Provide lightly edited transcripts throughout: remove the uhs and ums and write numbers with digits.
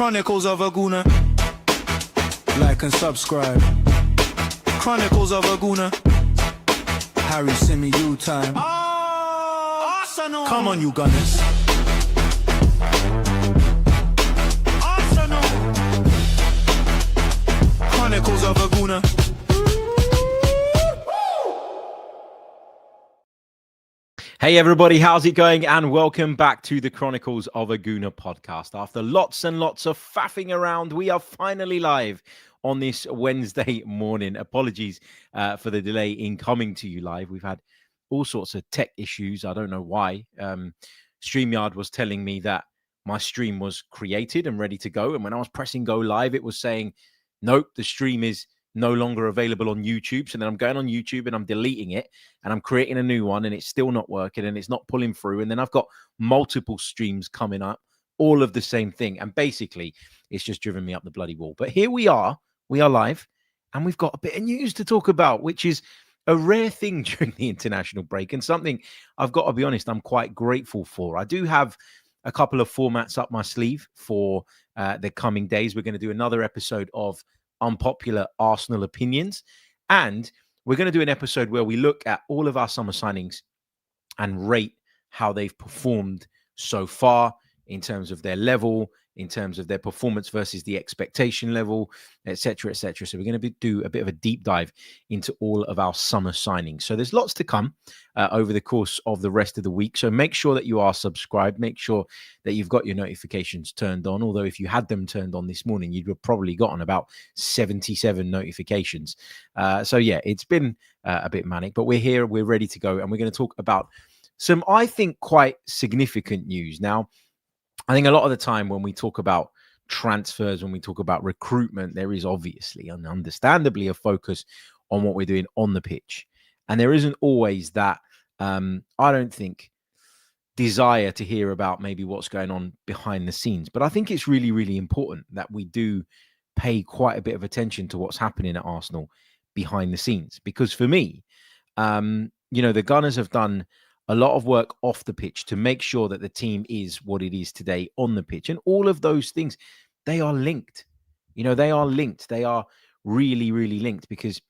Chronicles of a Gooner. Like and subscribe. Chronicles of a Gooner. Harry, send me you time. Arsenal. Come on, you Gunners. Arsenal. Chronicles of a Gooner. Hey everybody, how's it going? And welcome back to the Chronicles of a Gooner podcast. After lots and lots of faffing around, we are finally live on this Wednesday morning. Apologies for the delay in coming to you live. We've had all sorts of tech issues. I don't know why. StreamYard was telling me that my stream was created and ready to go. And when I was pressing go live, it was saying, nope, the stream is no longer available on YouTube. So then I'm going on YouTube and I'm deleting it and I'm creating a new one and it's still not working and it's not pulling through. And then I've got multiple streams coming up, all of the same thing. And basically it's just driven me up the bloody wall. But here we are live and we've got a bit of news to talk about, which is a rare thing during the international break and something I've got to be honest, I'm quite grateful for. I do have a couple of formats up my sleeve for the coming days. We're going to do another episode of Unpopular Arsenal Opinions. And we're going to do an episode where we look at all of our summer signings and rate how they've performed so far in terms of their level, in terms of their performance versus the expectation level, etc., etc. So we're going to do a bit of a deep dive into all of our summer signings. So there's lots to come over the course of the rest of the week. So make sure that you are subscribed. Make sure that you've got your notifications turned on. Although if you had them turned on this morning, you'd have probably gotten about 77 notifications. So yeah, it's been a bit manic, but we're here. We're ready to go. And we're going to talk about some, I think, quite significant news. Now, I think a lot of the time when we talk about transfers, when we talk about recruitment, there is obviously and understandably a focus on what we're doing on the pitch. And there isn't always that, I don't think, desire to hear about maybe what's going on behind the scenes. But I think it's really, really important that we do pay quite a bit of attention to what's happening at Arsenal behind the scenes. Because for me, the Gunners have done a lot of work off the pitch to make sure that the team is what it is today on the pitch. And all of those things, they are linked. They are linked. They are really, really linked because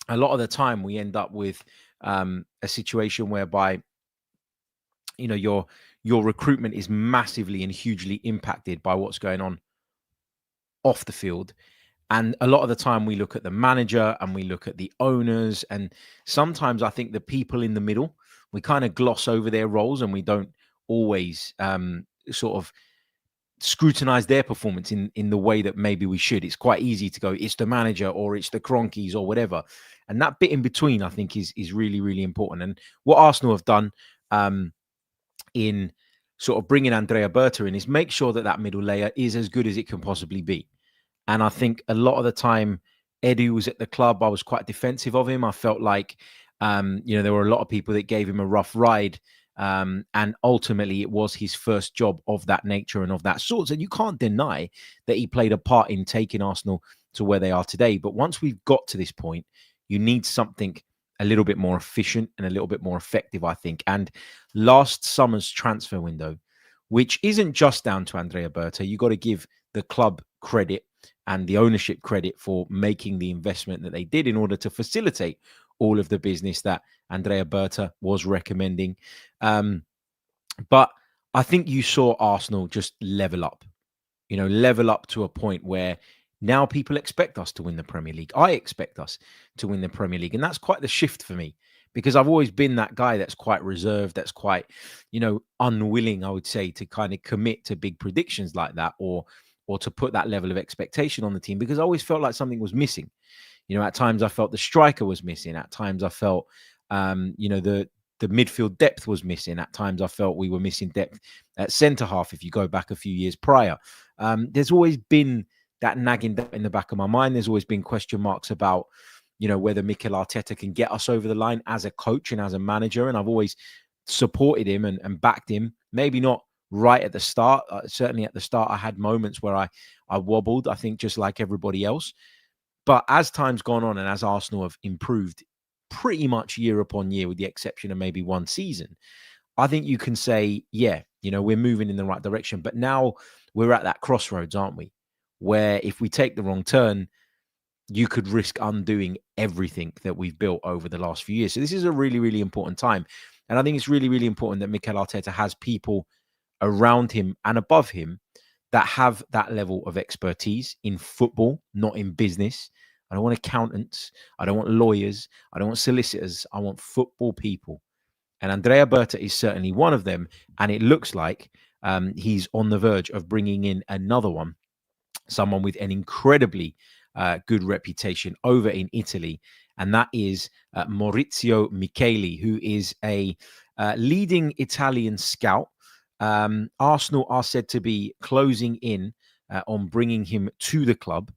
a lot of the time we end up with a situation whereby, your recruitment is massively and hugely impacted by what's going on off the field. And a lot of the time we look at the manager and we look at the owners. And sometimes I think the people in the middle, we kind of gloss over their roles and we don't always sort of scrutinize their performance in the way that maybe we should. It's quite easy to go, it's the manager or it's the Cronkies or whatever. And that bit in between, I think, is really, really important. And what Arsenal have done in sort of bringing Andrea Berta in is make sure that that middle layer is as good as it can possibly be. And I think a lot of the time, Edu was at the club, I was quite defensive of him. I felt like, there were a lot of people that gave him a rough ride. And ultimately, it was his first job of that nature and of that sort. And you can't deny that he played a part in taking Arsenal to where they are today. But once we've got to this point, you need something a little bit more efficient and a little bit more effective, I think. And last summer's transfer window, which isn't just down to Andrea Berta, you got to give the club credit and the ownership credit for making the investment that they did in order to facilitate all of the business that Andrea Berta was recommending. But I think you saw Arsenal just level up to a point where now people expect us to win the Premier League. I expect us to win the Premier League. And that's quite the shift for me because I've always been that guy that's quite reserved, that's quite, unwilling, I would say, to kind of commit to big predictions like that or to put that level of expectation on the team because I always felt like something was missing. At times I felt the striker was missing. At times I felt, the midfield depth was missing. At times I felt we were missing depth at centre half if you go back a few years prior. There's always been that nagging in the back of my mind. There's always been question marks about, whether Mikel Arteta can get us over the line as a coach and as a manager. And I've always supported him and backed him. Maybe not right at the start. Certainly at the start, I had moments where I wobbled, I think, just like everybody else. But as time's gone on and as Arsenal have improved pretty much year upon year, with the exception of maybe one season, I think you can say, yeah, we're moving in the right direction. But now we're at that crossroads, aren't we? Where if we take the wrong turn, you could risk undoing everything that we've built over the last few years. So this is a really, really important time. And I think it's really, really important that Mikel Arteta has people around him and above him that have that level of expertise in football, not in business. I don't want accountants. I don't want lawyers. I don't want solicitors. I want football people. And Andrea Berta is certainly one of them. And it looks like he's on the verge of bringing in another one, someone with an incredibly good reputation over in Italy. And that is Maurizio Micheli, who is a leading Italian scout. Arsenal are said to be closing in on bringing him to the club.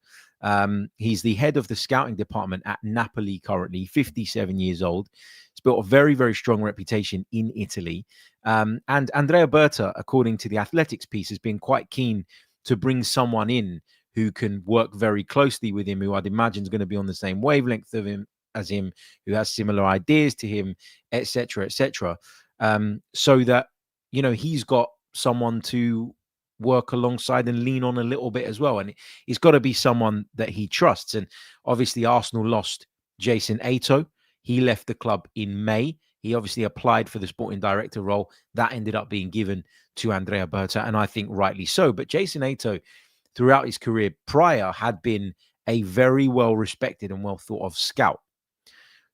He's the head of the scouting department at Napoli currently, 57 years old. He's built a very, very strong reputation in Italy. And Andrea Berta, according to the Athletics piece, has been quite keen to bring someone in who can work very closely with him, who I'd imagine is going to be on the same wavelength of him as him, who has similar ideas to him, etc., etc. So that, he's got someone to work alongside and lean on a little bit as well. And it's got to be someone that he trusts. And obviously Arsenal lost Jason Ato. He left the club in May. He obviously applied for the sporting director role. That ended up being given to Andrea Berta, and I think rightly so. But Jason Ato, throughout his career prior, had been a very well-respected and well-thought-of scout.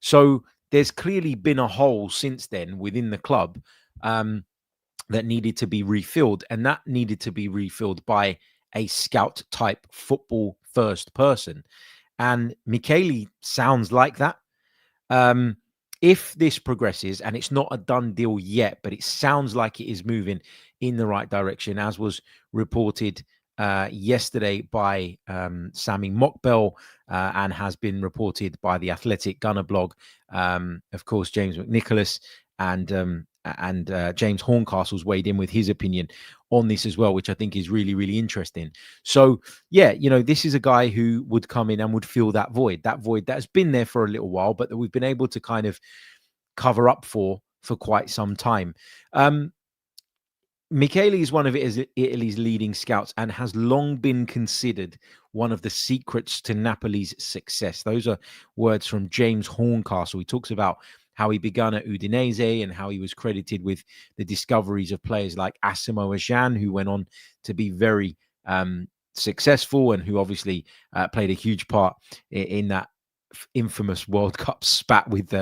So there's clearly been a hole since then within the club that needed to be refilled, and that needed to be refilled by a scout-type football-first person. And Micheli sounds like that. If this progresses, and it's not a done deal yet, but it sounds like it is moving in the right direction, as was reported yesterday by Sami Mokbel and has been reported by the Athletic Gunner blog. Of course, James McNicholas and James Horncastle's weighed in with his opinion on this as well, which I think is really, really interesting. So, yeah, this is a guy who would come in and would fill that void that has been there for a little while, but that we've been able to kind of cover up for quite some time. Micheli is one of Italy's leading scouts and has long been considered one of the secrets to Napoli's success. Those are words from James Horncastle. He talks about how he began at Udinese and how he was credited with the discoveries of players like Asamoah Gyan, who went on to be very successful and who obviously played a huge part in that infamous World Cup spat with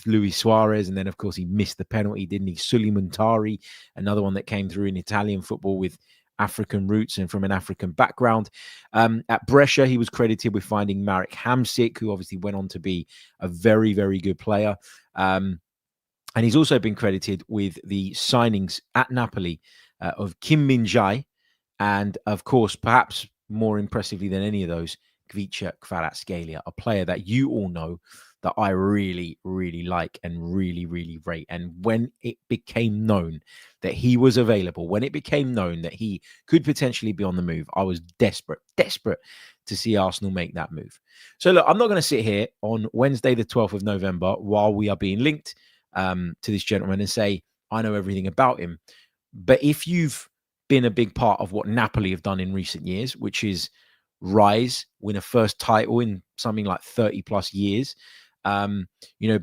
Luis Suarez. And then, of course, he missed the penalty, didn't he? Suleiman Tari, another one that came through in Italian football with African roots and from an African background. At Brescia, he was credited with finding Marek Hamsik, who obviously went on to be a very, very good player. And he's also been credited with the signings at Napoli of Kim Min-jae and, of course, perhaps more impressively than any of those, Kvicha Kvaratskhelia, a player that you all know that I really, really like and really, really rate. And when it became known that he was available, when it became known that he could potentially be on the move, I was desperate to see Arsenal make that move. So look, I'm not going to sit here on Wednesday, the 12th of November, while we are being linked to this gentleman and say, I know everything about him. But if you've been a big part of what Napoli have done in recent years, which is rise, win a first title in something like 30 plus years,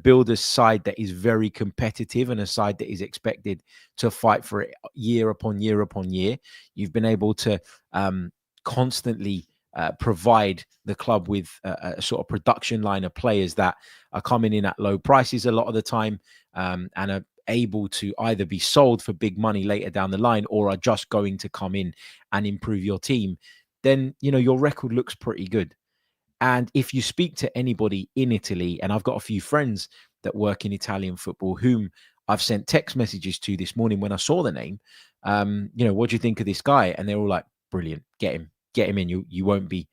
build a side that is very competitive and a side that is expected to fight for it year upon year upon year. You've been able to constantly provide the club with a sort of production line of players that are coming in at low prices a lot of the time and are able to either be sold for big money later down the line or are just going to come in and improve your team. Then, your record looks pretty good. And if you speak to anybody in Italy, and I've got a few friends that work in Italian football whom I've sent text messages to this morning when I saw the name, what do you think of this guy? And they're all like, brilliant, get him in. You won't be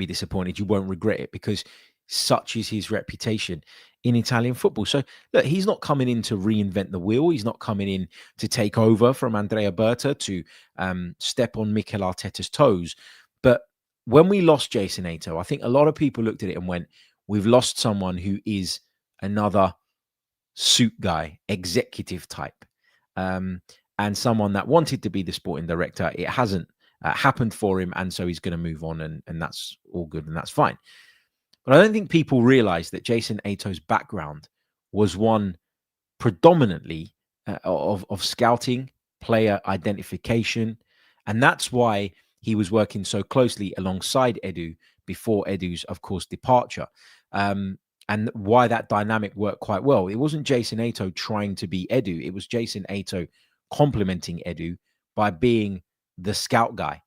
disappointed. You won't regret it, because such is his reputation in Italian football. So look, he's not coming in to reinvent the wheel. He's not coming in to take over from Andrea Berta, to step on Mikel Arteta's toes. But when we lost Jason Ato, I think a lot of people looked at it and went, we've lost someone who is another suit guy, executive type. and someone that wanted to be the sporting director. It hasn't happened for him, and so he's going to move on, and that's all good, and that's fine. But I don't think people realize that Jason Ato's background was one predominantly of scouting, player identification, and that's why he was working so closely alongside Edu before Edu's, of course, departure. And why that dynamic worked quite well. It wasn't Jason Ato trying to be Edu. It was Jason Ato complementing Edu by being the scout guy.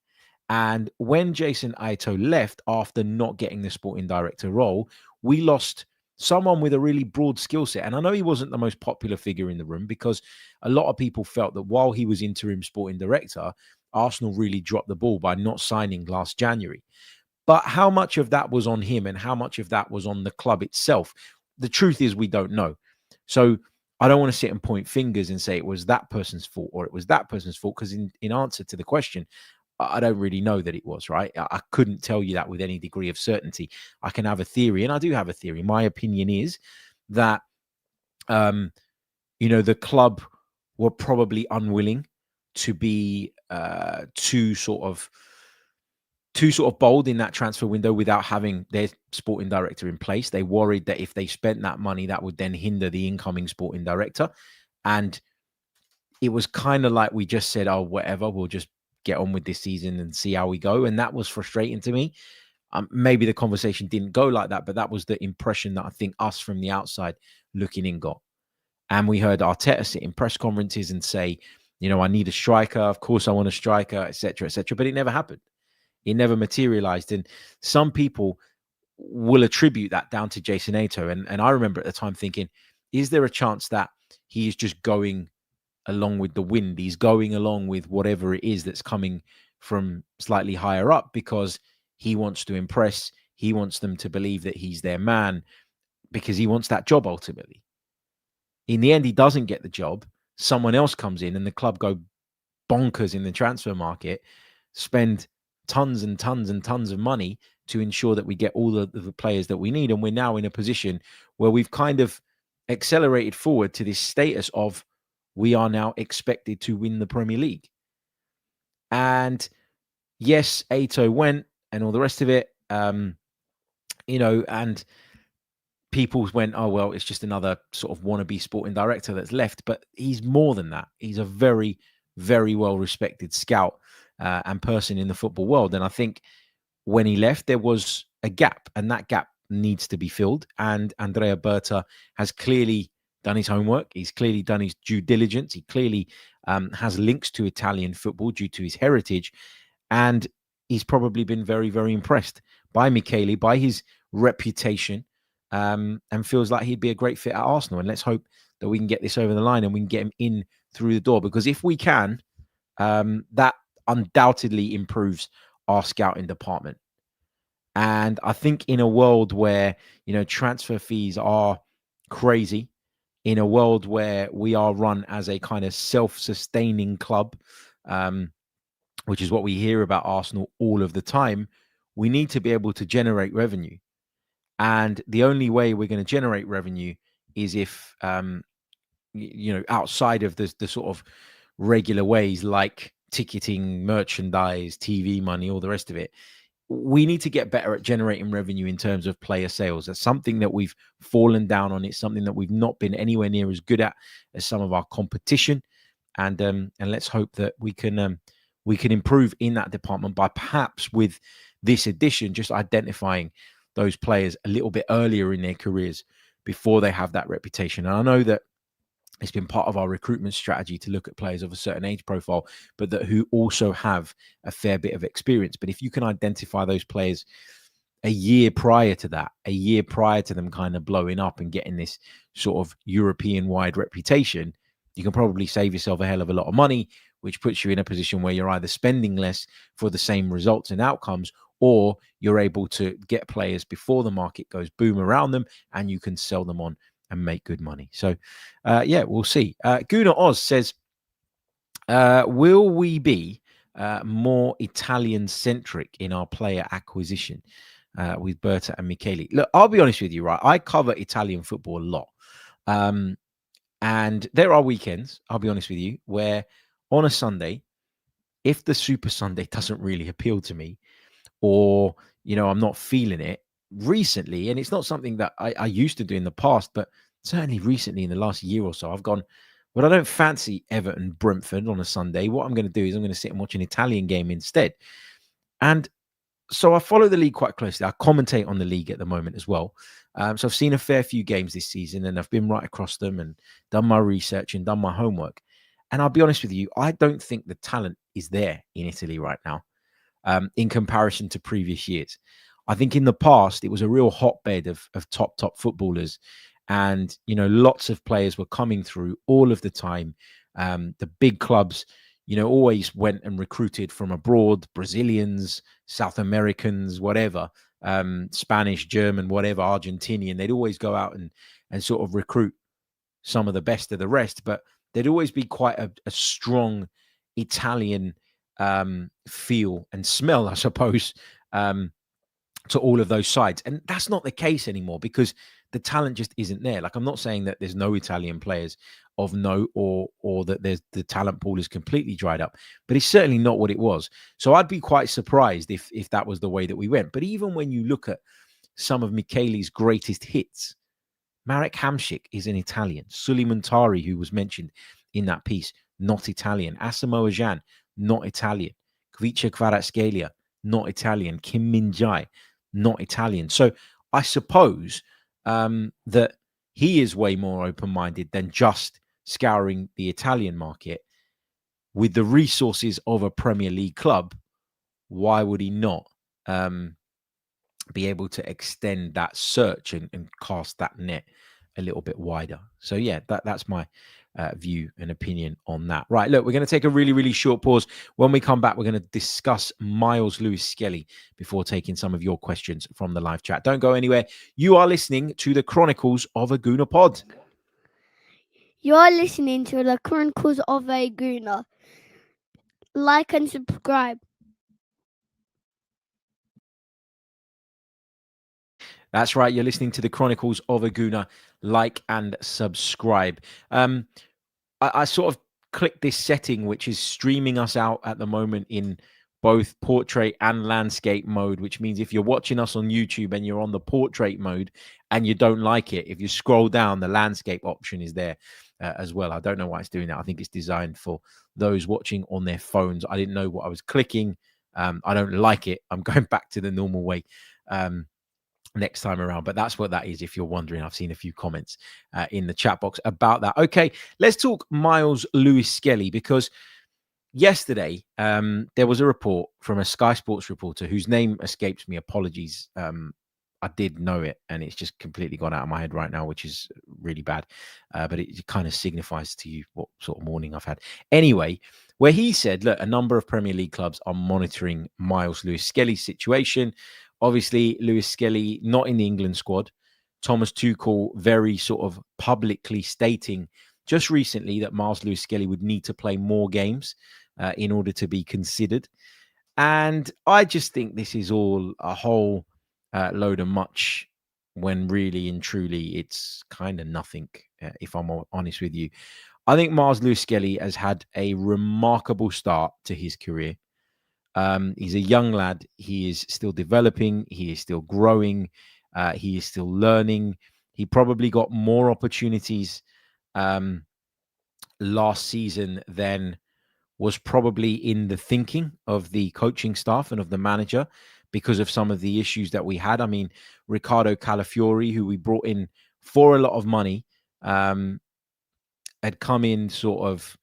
And when Jason Ato left after not getting the sporting director role, we lost someone with a really broad skill set. And I know he wasn't the most popular figure in the room because a lot of people felt that while he was interim sporting director, Arsenal really dropped the ball by not signing last January. But how much of that was on him and how much of that was on the club itself? The truth is we don't know. So I don't want to sit and point fingers and say it was that person's fault or it was that person's fault, because in answer to the question, I don't really know that it was, right? I couldn't tell you that with any degree of certainty. I can have a theory, and I do have a theory. My opinion is that, the club were probably unwilling to be too sort of bold in that transfer window without having their sporting director in place. They worried that if they spent that money, that would then hinder the incoming sporting director. And it was kind of like we just said, oh, whatever, we'll just get on with this season and see how we go. And that was frustrating to me. Maybe the conversation didn't go like that, but that was the impression that I think us from the outside looking in got. And we heard Arteta sit in press conferences and say, I need a striker. Of course, I want a striker, etc., etc. But it never happened. It never materialized. And some people will attribute that down to Jason Ato. And I remember at the time thinking, is there a chance that he is just going along with the wind? He's going along with whatever it is that's coming from slightly higher up because he wants to impress. He wants them to believe that he's their man because he wants that job ultimately. In the end, he doesn't get the job. Someone else comes in and the club go bonkers in the transfer market, spend tons and tons and tons of money to ensure that we get all the players that we need. And we're now in a position where we've kind of accelerated forward to this status of we are now expected to win the Premier League. And yes, Ato went and all the rest of it, and people went, oh, well, it's just another sort of wannabe sporting director that's left. But he's more than that. He's a very, very well-respected scout and person in the football world. And I think when he left, there was a gap, and that gap needs to be filled. And Andrea Berta has clearly done his homework. He's clearly done his due diligence. He clearly has links to Italian football due to his heritage. And he's probably been very, very impressed by Michele, by his reputation, and feels like he'd be a great fit at Arsenal. And let's hope that we can get this over the line and we can get him in through the door. Because if we can, that undoubtedly improves our scouting department. And I think in a world where, transfer fees are crazy, in a world where we are run as a kind of self-sustaining club, which is what we hear about Arsenal all of the time, we need to be able to generate revenue. And the only way we're going to generate revenue is if, outside of the sort of regular ways like ticketing, merchandise, TV money, all the rest of it, we need to get better at generating revenue in terms of player sales. That's something that we've fallen down on. It's something that we've not been anywhere near as good at as some of our competition. And let's hope that we can improve in that department by perhaps with this edition, just identifying those players a little bit earlier in their careers before they have that reputation. And I know that it's been part of our recruitment strategy to look at players of a certain age profile, but that who also have a fair bit of experience. But if you can identify those players a year prior to that, a year prior to them kind of blowing up and getting this sort of European-wide reputation, you can probably save yourself a hell of a lot of money, which puts you in a position where you're either spending less for the same results and outcomes, or you're able to get players before the market goes boom around them and you can sell them on and make good money. So, we'll see. Guna Oz says, will we be more Italian-centric in our player acquisition with Berta and Michele? Look, I'll be honest with you, right? I cover Italian football a lot. And there are weekends, I'll be honest with you, where on a Sunday, if the Super Sunday doesn't really appeal to me, or, I'm not feeling it recently, and it's not something that I used to do in the past, but certainly recently in the last year or so, I've gone, well, I don't fancy Everton Brentford on a Sunday. What I'm going to do is I'm going to sit and watch an Italian game instead. And so I follow the league quite closely. I commentate on the league at the moment as well. So I've seen a fair few games this season, and I've been right across them and done my research and done my homework. And I'll be honest with you, I don't think the talent is there in Italy right now, in comparison to previous years. I think in the past, it was a real hotbed of top footballers. And, lots of players were coming through all of the time. The big clubs, always went and recruited from abroad, Brazilians, South Americans, whatever, Spanish, German, whatever, Argentinian. They'd always go out and sort of recruit some of the best of the rest. But there'd always be quite a strong Italian feel and smell, I suppose, to all of those sides. And that's not the case anymore because the talent just isn't there. Like, I'm not saying that there's no Italian players of note or that there's the talent pool is completely dried up, but it's certainly not what it was. So I'd be quite surprised if that was the way that we went. But even when you look at some of Michele's greatest hits, Marek Hamšík is an Italian. Suleiman Tari, who was mentioned in that piece, not Italian. Asamoah Gyan, not Italian. Kvicha Kvaratskhelia, not Italian. Kim Min-jae, not Italian. So I suppose that he is way more open-minded than just scouring the Italian market. With the resources of a Premier League club, why would he not be able to extend that search and cast that net a little bit wider? So yeah, that's my view and opinion on that. Right, look, we're going to take a really, really short pause. When we come back, we're going to discuss Myles Lewis-Skelly before taking some of your questions from the live chat. Don't go anywhere. You are listening to the Chronicles of a Gooner Pod. You're listening to the Chronicles of a Gooner. Like and subscribe. That's right. You're listening to the Chronicles of a Gooner. Like and subscribe. I sort of clicked this setting, which is streaming us out at the moment in both portrait and landscape mode, which means if you're watching us on YouTube and you're on the portrait mode and you don't like it, if you scroll down, the landscape option is there as well. I don't know why it's doing that. I think it's designed for those watching on their phones. I didn't know what I was clicking. I don't like it. I'm going back to the normal way next time around, but that's what that is. If you're wondering, I've seen a few comments in the chat box about that. Okay, let's talk Myles Lewis-Skelly, because yesterday there was a report from a Sky Sports reporter whose name escapes me. Apologies. I did know it and it's just completely gone out of my head right now, which is really bad. But it kind of signifies to you what sort of morning I've had. Anyway, where he said, look, a number of Premier League clubs are monitoring Myles Lewis-Skelly's situation. Obviously, Lewis-Skelly not in the England squad. Thomas Tuchel very sort of publicly stating just recently that Myles Lewis-Skelly would need to play more games in order to be considered. And I just think this is all a whole load of much, when really and truly it's kind of nothing, if I'm honest with you. I think Myles Lewis-Skelly has had a remarkable start to his career. He's a young lad. He is still developing. He is still growing. He is still learning. He probably got more opportunities last season than was probably in the thinking of the coaching staff and of the manager because of some of the issues that we had. I mean, Ricardo Calafiori, who we brought in for a lot of money, had come in sort of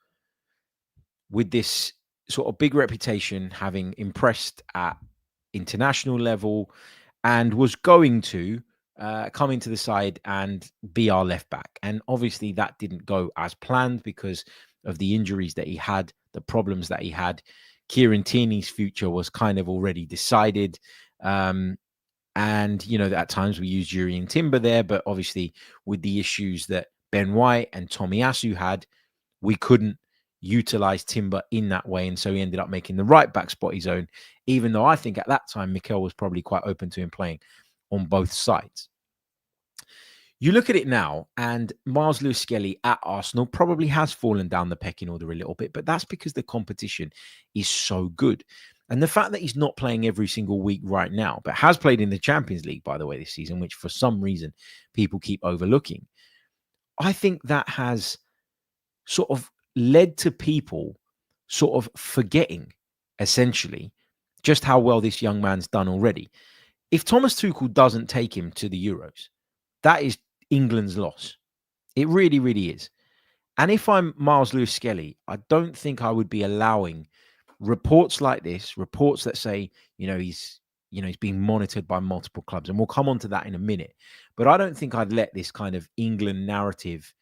with this sort of big reputation, having impressed at international level, and was going to come into the side and be our left back. And obviously that didn't go as planned because of the injuries that he had, the problems that he had. Kieran Tierney's future was kind of already decided. And, at times we used Jurrien Timber there, but obviously with the issues that Ben White and Tomiyasu had, we couldn't utilize Timber in that way. And so he ended up making the right back spot his own, even though I think at that time, Mikel was probably quite open to him playing on both sides. You look at it now, and Myles Lewis-Skelly at Arsenal probably has fallen down the pecking order a little bit, but that's because the competition is so good. And the fact that he's not playing every single week right now, but has played in the Champions League, by the way, this season, which for some reason people keep overlooking, I think that has sort of led to people sort of forgetting, essentially, just how well this young man's done already. If Thomas Tuchel doesn't take him to the Euros, that is England's loss. It really, really is. And if I'm Myles Lewis-Skelly, I don't think I would be allowing reports like this, reports that say, he's being monitored by multiple clubs. And we'll come on to that in a minute. But I don't think I'd let this kind of England narrative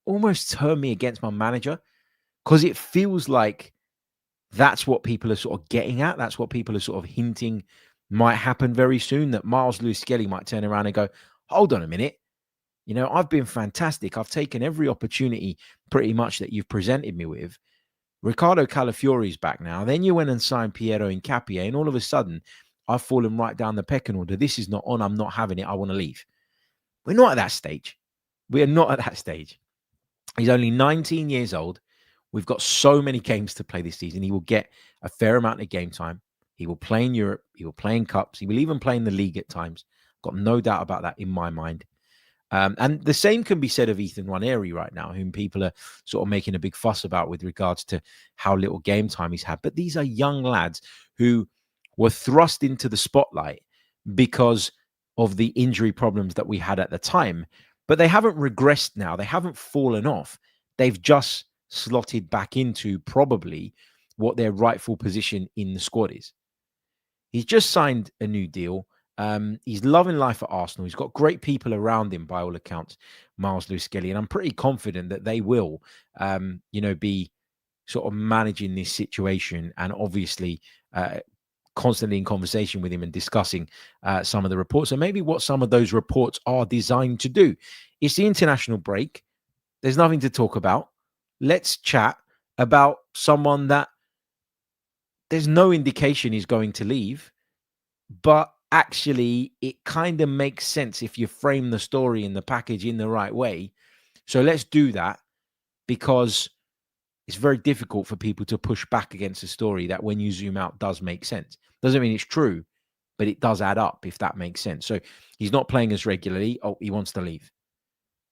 almost turn me against my manager, because it feels like that's what people are sort of getting at. That's what people are sort of hinting might happen very soon, that Myles Lewis-Skelly might turn around and go, hold on a minute. I've been fantastic. I've taken every opportunity pretty much that you've presented me with. Ricardo Calafiori's back now. Then you went and signed Piero Hincapié, and all of a sudden, I've fallen right down the pecking order. This is not on. I'm not having it. I want to leave. We're not at that stage. We are not at that stage. He's only 19 years old. We've got so many games to play this season. He will get a fair amount of game time. He will play in Europe. He will play in cups. He will even play in the league at times. Got no doubt about that in my mind. And the same can be said of Ethan Nwaneri right now, whom people are sort of making a big fuss about with regards to how little game time he's had. But these are young lads who were thrust into the spotlight because of the injury problems that we had at the time. But they haven't regressed now. They haven't fallen off. They've just slotted back into probably what their rightful position in the squad is. He's just signed a new deal. He's loving life at Arsenal. He's got great people around him, by all accounts, Myles Lewis-Skelly, and I'm pretty confident that they will, be sort of managing this situation, and obviously constantly in conversation with him and discussing some of the reports, and maybe what some of those reports are designed to do. It's the international break. There's nothing to talk about. Let's chat about someone that there's no indication he's going to leave, but actually it kind of makes sense if you frame the story and the package in the right way. So let's do that, because it's very difficult for people to push back against a story that, when you zoom out, does make sense. Doesn't mean it's true, but it does add up, if that makes sense. So he's not playing as regularly. Oh, he wants to leave.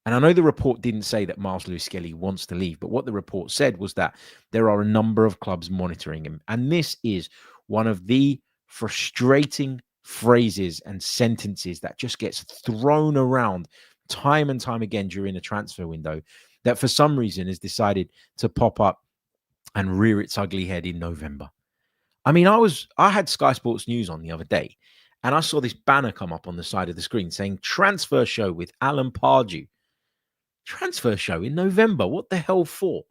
And I know the report didn't say that Myles Lewis-Skelly wants to leave, but what the report said was that there are a number of clubs monitoring him. And this is one of the frustrating phrases and sentences that just gets thrown around time and time again during a transfer window, that for some reason has decided to pop up and rear its ugly head in November. I mean, I had Sky Sports News on the other day, and I saw this banner come up on the side of the screen saying transfer show with Alan Pardew. Transfer show in November. What the hell for?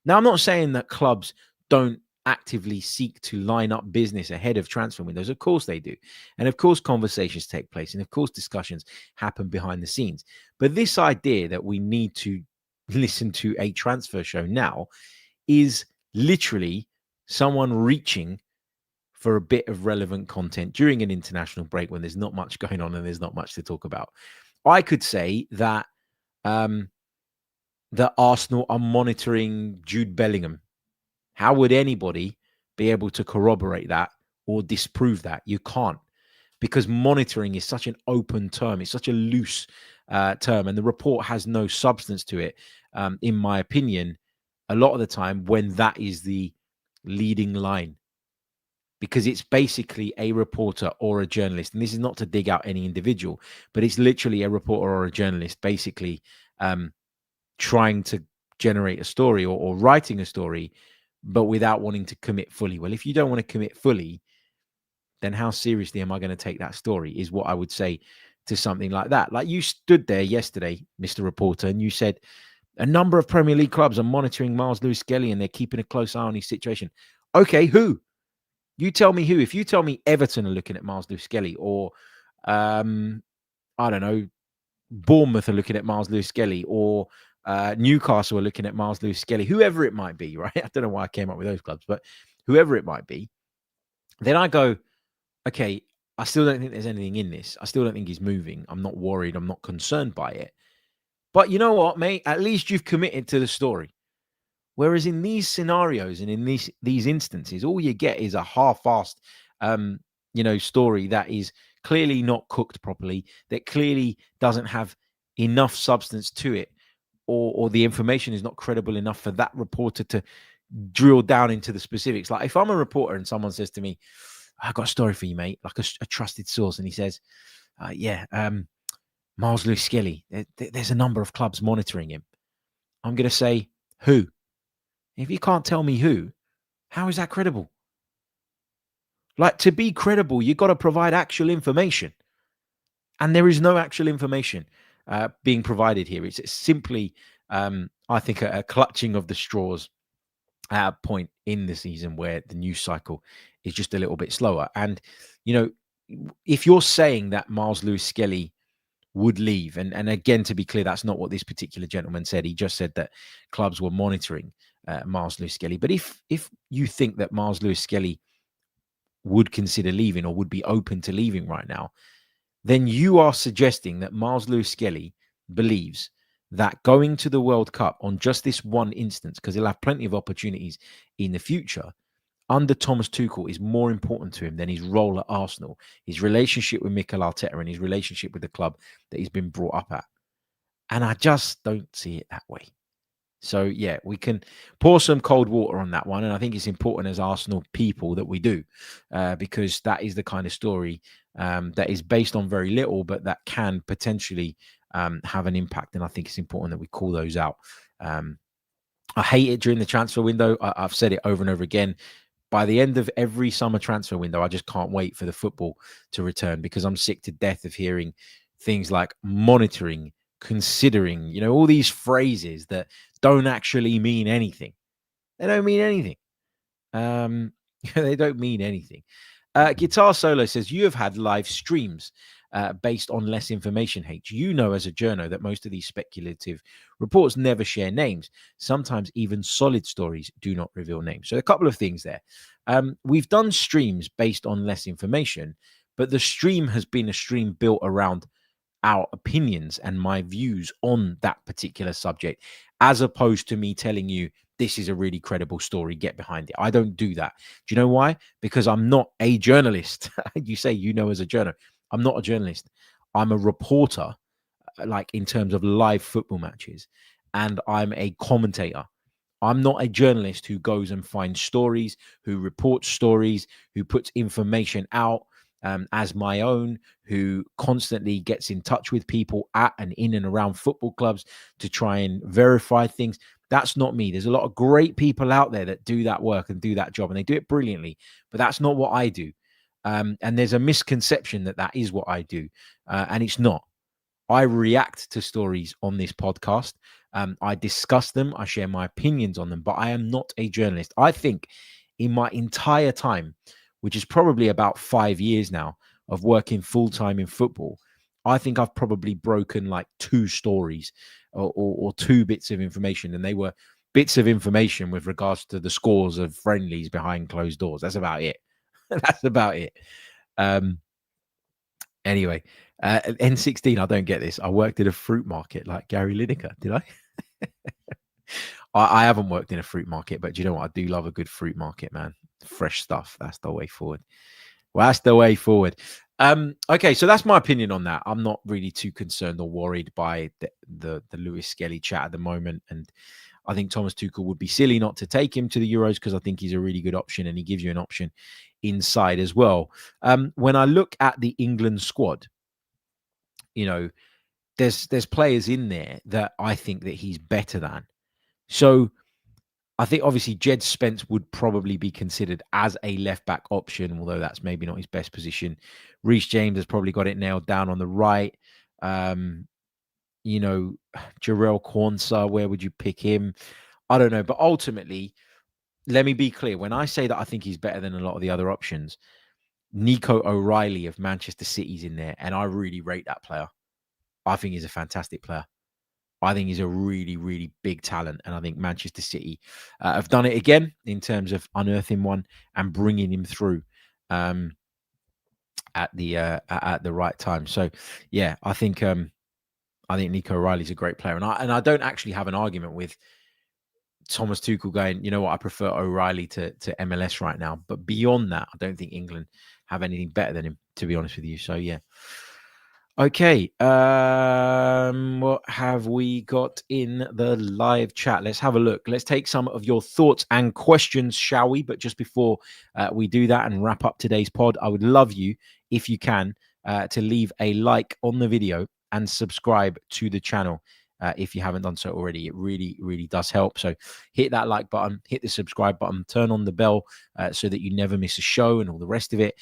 Now, I'm not saying that clubs don't actively seek to line up business ahead of transfer windows. Of course they do. And of course conversations take place. And of course discussions happen behind the scenes. But this idea that we need to listen to a transfer show now is literally someone reaching for a bit of relevant content during an international break when there's not much going on and there's not much to talk about. I could say that that Arsenal are monitoring Jude Bellingham. How would anybody be able to corroborate that or disprove that? You can't, because monitoring is such an open term. It's such a loose term, and the report has no substance to it, in my opinion, a lot of the time when that is the leading line, because it's basically a reporter or a journalist. And this is not to dig out any individual, but it's literally a reporter or a journalist basically trying to generate a story or writing a story, but without wanting to commit fully. Well, if you don't want to commit fully, then how seriously am I going to take that story, is what I would say to something like that. Like, you stood there yesterday, Mr. Reporter, and you said a number of Premier League clubs are monitoring Myles Lewis-Skelly and they're keeping a close eye on his situation. Okay, who? You tell me who. If you tell me Everton are looking at Myles Lewis-Skelly, or I don't know, Bournemouth are looking at Myles Lewis-Skelly, or Newcastle are looking at Myles Lewis-Skelly, whoever it might be, right? I don't know why I came up with those clubs, but whoever it might be, then I go, okay, I still don't think there's anything in this. I still don't think he's moving. I'm not worried. I'm not concerned by it. But you know what, mate? At least you've committed to the story. Whereas in these scenarios and in these instances, all you get is a half-assed, story that is clearly not cooked properly, that clearly doesn't have enough substance to it, or the information is not credible enough for that reporter to drill down into the specifics. Like if I'm a reporter and someone says to me, "I got a story for you, mate," like a trusted source, and he says, Myles Lewis-Skelly, there's a number of clubs monitoring him. I'm going to say, who? If you can't tell me who, how is that credible? Like, to be credible, you've got to provide actual information. And there is no actual information being provided here. It's simply, I think, a clutching of the straws at a point in the season where the news cycle is just a little bit slower. And, if you're saying that Myles Lewis-Skelly would leave, and again, to be clear, that's not what this particular gentleman said. He just said that clubs were monitoring Myles Lewis-Skelly. But if you think that Myles Lewis-Skelly would consider leaving or would be open to leaving right now, then you are suggesting that Myles Lewis-Skelly believes that going to the World Cup on just this one instance, because he'll have plenty of opportunities in the future, under Thomas Tuchel is more important to him than his role at Arsenal, his relationship with Mikel Arteta, and his relationship with the club that he's been brought up at. And I just don't see it that way. So, yeah, we can pour some cold water on that one. And I think it's important as Arsenal people that we do, because that is the kind of story that is based on very little, but that can potentially have an impact. And I think it's important that we call those out. I hate it during the transfer window. I've said it over and over again. By the end of every summer transfer window, I just can't wait for the football to return, because I'm sick to death of hearing things like monitoring, considering, all these phrases that don't actually mean anything. They don't mean anything. They don't mean anything. Guitar Solo says, you have had live streams based on less information, H. You know as a journo that most of these speculative reports never share names. Sometimes even solid stories do not reveal names. So a couple of things there. We've done streams based on less information, but the stream has been a stream built around our opinions and my views on that particular subject, as opposed to me telling you this is a really credible story, get behind it. I don't do that. Do you know why? Because I'm not a journalist. You say, as a journalist. I'm not a journalist. I'm a reporter, like in terms of live football matches, and I'm a commentator. I'm not a journalist who goes and finds stories, who reports stories, who puts information out as my own, who constantly gets in touch with people at and in and around football clubs to try and verify things. That's not me. There's a lot of great people out there that do that work and do that job, and they do it brilliantly, but that's not what I do. And there's a misconception that is what I do, and it's not. I react to stories on this podcast. I discuss them. I share my opinions on them, but I am not a journalist. I think in my entire time, which is probably about 5 years now of working full-time in football, I think I've probably broken like 2 stories or 2 bits of information, and they were bits of information with regards to the scores of friendlies behind closed doors. That's about it. That's about it. Anyway, N16, I don't get this. I worked at a fruit market like Gary Lineker. Did I? I haven't worked in a fruit market, but you know what? I do love a good fruit market, man. Fresh stuff. That's the way forward. Well, that's the way forward. Okay, so that's my opinion on that. I'm not really too concerned or worried by the Lewis-Skelly chat at the moment. And I think Thomas Tuchel would be silly not to take him to the Euros, because I think he's a really good option, and he gives you an option inside as well. When I look at the England squad, there's players in there that I think that he's better than. So I think obviously Jed Spence would probably be considered as a left back option, although that's maybe not his best position. Reece James has probably got it nailed down on the right. Jarell Quansah, where would you pick him? I don't know. But ultimately, let me be clear. When I say that I think he's better than a lot of the other options, Nico O'Reilly of Manchester City's in there, and I really rate that player. I think he's a fantastic player. I think he's a really, really big talent. And I think Manchester City have done it again in terms of unearthing one and bringing him through. at the right time. So yeah, I think Nico O'Reilly's a great player, and I don't actually have an argument with Thomas Tuchel going, you know what, I prefer O'Reilly to MLS right now. But beyond that, I don't think England have anything better than him, to be honest with you. So yeah. Okay, what have we got in the live chat? Let's have a look. Let's take some of your thoughts and questions, shall we? But just before we do that and wrap up today's pod, I would love you, if you can, to leave a like on the video and subscribe to the channel. If you haven't done so already, it really, really does help. So hit that like button, hit the subscribe button, turn on the bell so that you never miss a show and all the rest of it.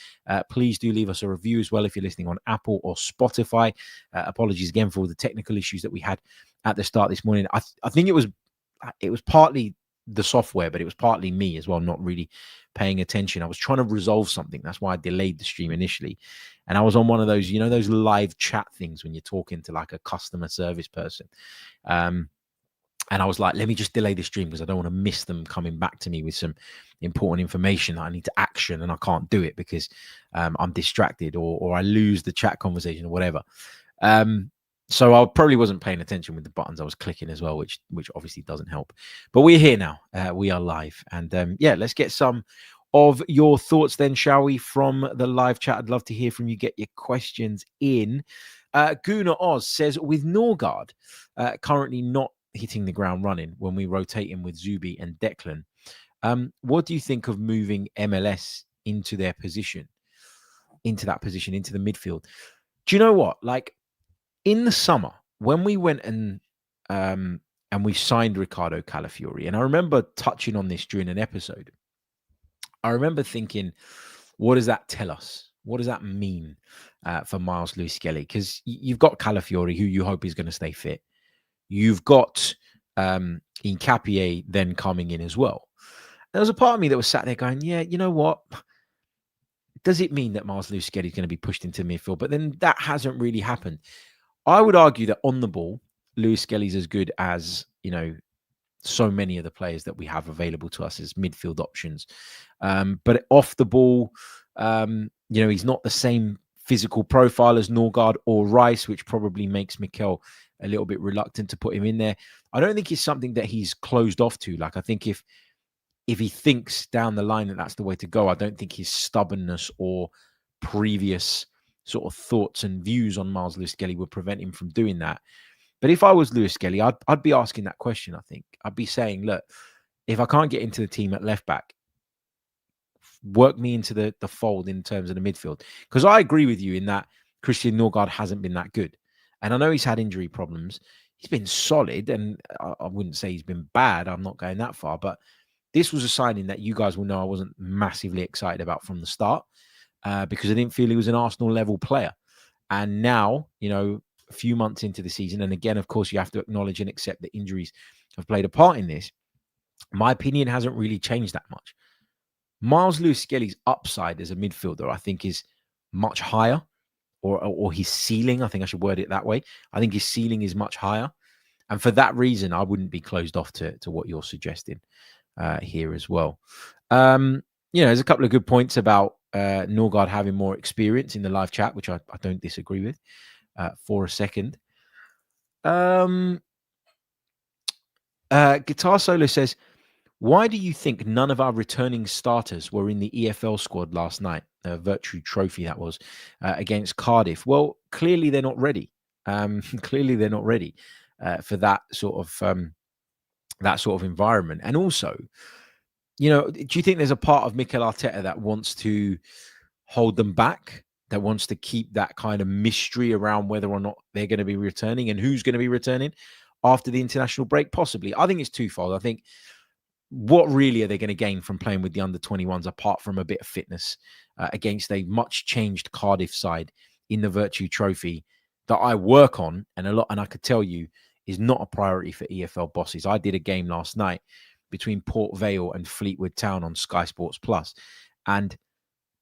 Please do leave us a review as well if you're listening on Apple or Spotify. Apologies again for all the technical issues that we had at the start this morning. I think it was partly the software, but it was partly me as well, not really paying attention. I was trying to resolve something. That's why I delayed the stream initially. And I was on one of those, those live chat things when you're talking to like a customer service person. And I was like, let me just delay the stream because I don't want to miss them coming back to me with some important information that I need to action, and I can't do it because I'm distracted or I lose the chat conversation or whatever. So I probably wasn't paying attention with the buttons I was clicking as well, which obviously doesn't help. But we're here now. We are live. And yeah, let's get some of your thoughts then, shall we, from the live chat. I'd love to hear from you. Get your questions in. Guna Oz says, with Norgard currently not hitting the ground running when we rotate him with Zubi and Declan, what do you think of moving MLS into that position, into the midfield? Do you know what? Like, in the summer, when we went and we signed Ricardo Calafiori, and I remember touching on this during an episode, I remember thinking, what does that tell us? What does that mean for Myles Lewis-Skelly? Because you've got Calafiori, who you hope is going to stay fit. You've got Nkapie then coming in as well. There was a part of me that was sat there going, yeah, you know what? Does it mean that Myles Lewis-Skelly is going to be pushed into midfield? But then that hasn't really happened. I would argue that on the ball, Lewis-Skelly's as good as, so many of the players that we have available to us as midfield options. But off the ball, he's not the same physical profile as Norgard or Rice, which probably makes Mikel a little bit reluctant to put him in there. I don't think it's something that he's closed off to. Like, I think if he thinks down the line that that's the way to go, I don't think his stubbornness or previous sort of thoughts and views on Myles Lewis-Skelly would prevent him from doing that. But if I was Lewis-Skelly, I'd be asking that question, I think. I'd be saying, look, if I can't get into the team at left back, work me into the fold in terms of the midfield. Because I agree with you in that Christian Norgard hasn't been that good. And I know he's had injury problems. He's been solid, and I wouldn't say he's been bad. I'm not going that far. But this was a signing that you guys will know I wasn't massively excited about from the start because I didn't feel he was an Arsenal-level player. And now, a few months into the season, and again, of course, you have to acknowledge and accept that injuries have played a part in this. My opinion hasn't really changed that much. Myles Lewis-Skelly's upside as a midfielder, I think, is much higher, or his ceiling. I think I should word it that way. I think his ceiling is much higher, and for that reason, I wouldn't be closed off to what you're suggesting here as well. There's a couple of good points about Norgard having more experience in the live chat, which I don't disagree with. For a second. Guitar Solo says, why do you think none of our returning starters were in the EFL squad last night? Virtue Trophy, that was, against Cardiff. Well, clearly they're not ready. Clearly they're not ready for that sort of environment. And also, do you think there's a part of Mikel Arteta that wants to hold them back, that wants to keep that kind of mystery around whether or not they're going to be returning and who's going to be returning after the international break? Possibly. I think it's twofold. I think, what really are they going to gain from playing with the under-21s apart from a bit of fitness against a much changed Cardiff side in the Virtue Trophy that I work on and I could tell you is not a priority for EFL bosses. I did a game last night between Port Vale and Fleetwood Town on Sky Sports Plus, and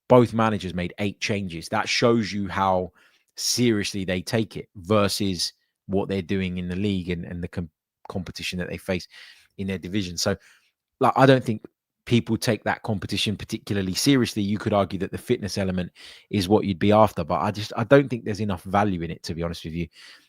both managers made 8 changes. That shows you how seriously they take it versus what they're doing in the league and the competition that they face in their division. So, I don't think people take that competition particularly seriously, you could argue that the fitness element is what you'd be after. But I don't think there's enough value in it, to be honest with you.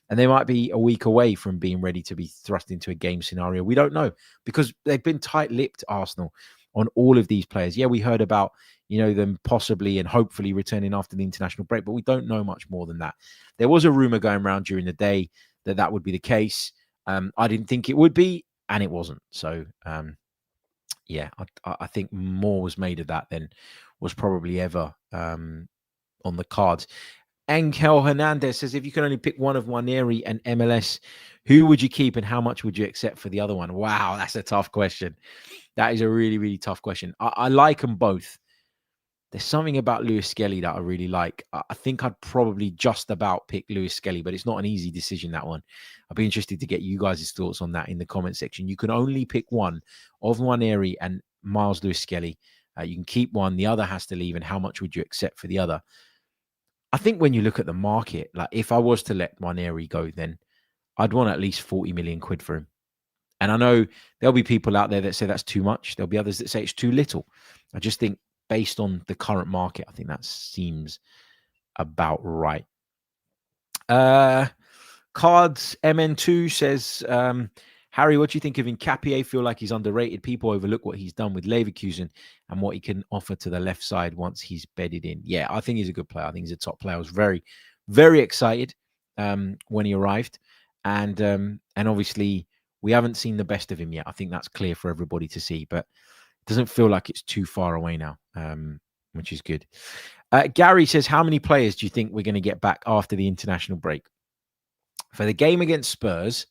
And they might be a week away from being ready to be thrust into a game scenario. We don't know, because they've been tight-lipped, Arsenal, on all of these players. Yeah, we heard about, them possibly and hopefully returning after the international break, but we don't know much more than that. There was a rumor going around during the day that would be the case. I didn't think it would be, and it wasn't. So, I think more was made of that than was probably ever on the cards. Angel Hernandez says, if you can only pick one of Nwaneri and MLS, who would you keep and how much would you accept for the other one? Wow, that's a tough question. That is a really, really tough question. I like them both. There's something about Lewis-Skelly that I really like. I think I'd probably just about pick Lewis-Skelly, but it's not an easy decision, that one. I'd be interested to get you guys' thoughts on that in the comment section. You can only pick one of Nwaneri and Myles Lewis-Skelly. You can keep one. The other has to leave. And how much would you accept for the other? I think when you look at the market, like if I was to let Nwaneri go, then I'd want at least 40 million quid for him. And I know there'll be people out there that say that's too much. There'll be others that say it's too little. I just think based on the current market, I think that seems about right. Cards MN2 says, Harry, what do you think of Nkapie? Feel like he's underrated. People overlook what he's done with Leverkusen and what he can offer to the left side once he's bedded in. Yeah, I think he's a good player. I think he's a top player. I was very, very excited when he arrived. And obviously, we haven't seen the best of him yet. I think that's clear for everybody to see. But it doesn't feel like it's too far away now, which is good. Gary says, how many players do you think we're going to get back after the international break? For the game against Spurs,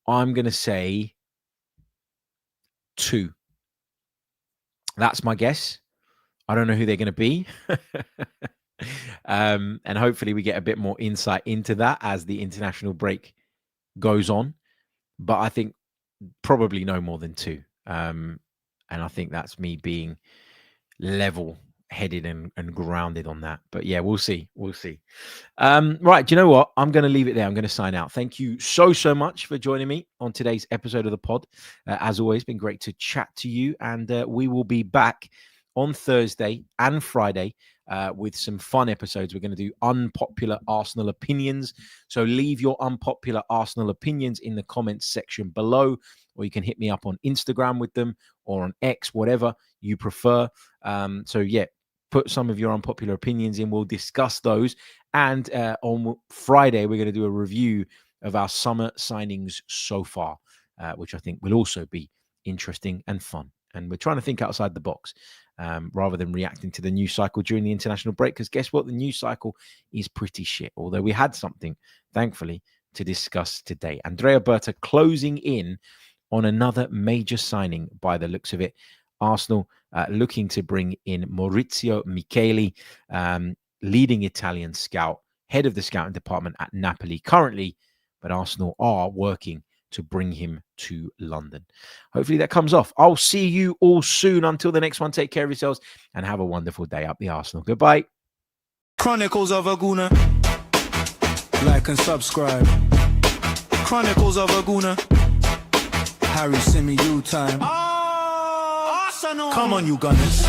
I'm going to say 2. That's my guess. I don't know who they're going to be. And hopefully we get a bit more insight into that as the international break goes on. But I think probably no more than 2. And I think that's me being level-headed and grounded on that. But yeah, we'll see. We'll see. Right. Do you know what? I'm going to leave it there. I'm going to sign out. Thank you so much for joining me on today's episode of the pod. As always, been great to chat to you. And we will be back on Thursday and Friday with some fun episodes. We're going to do unpopular Arsenal opinions. So leave your unpopular Arsenal opinions in the comments section below, or you can hit me up on Instagram with them or on X, whatever you prefer. So yeah, put some of your unpopular opinions in. We'll discuss those. And on Friday, we're going to do a review of our summer signings so far, which I think will also be interesting and fun. And we're trying to think outside the box rather than reacting to the news cycle during the international break. Because guess what? The news cycle is pretty shit. Although we had something, thankfully, to discuss today. Andrea Berta closing in on another major signing by the looks of it. Arsenal looking to bring in Maurizio Micheli, leading Italian scout, head of the scouting department at Napoli currently, but Arsenal are working to bring him to London. Hopefully that comes off. I'll see you all soon. Until the next one, take care of yourselves and have a wonderful day up the Arsenal. Goodbye. Chronicles of a Gooner. Like and subscribe. Chronicles of a Gooner. Harry, send me you time. Come on, you gunners.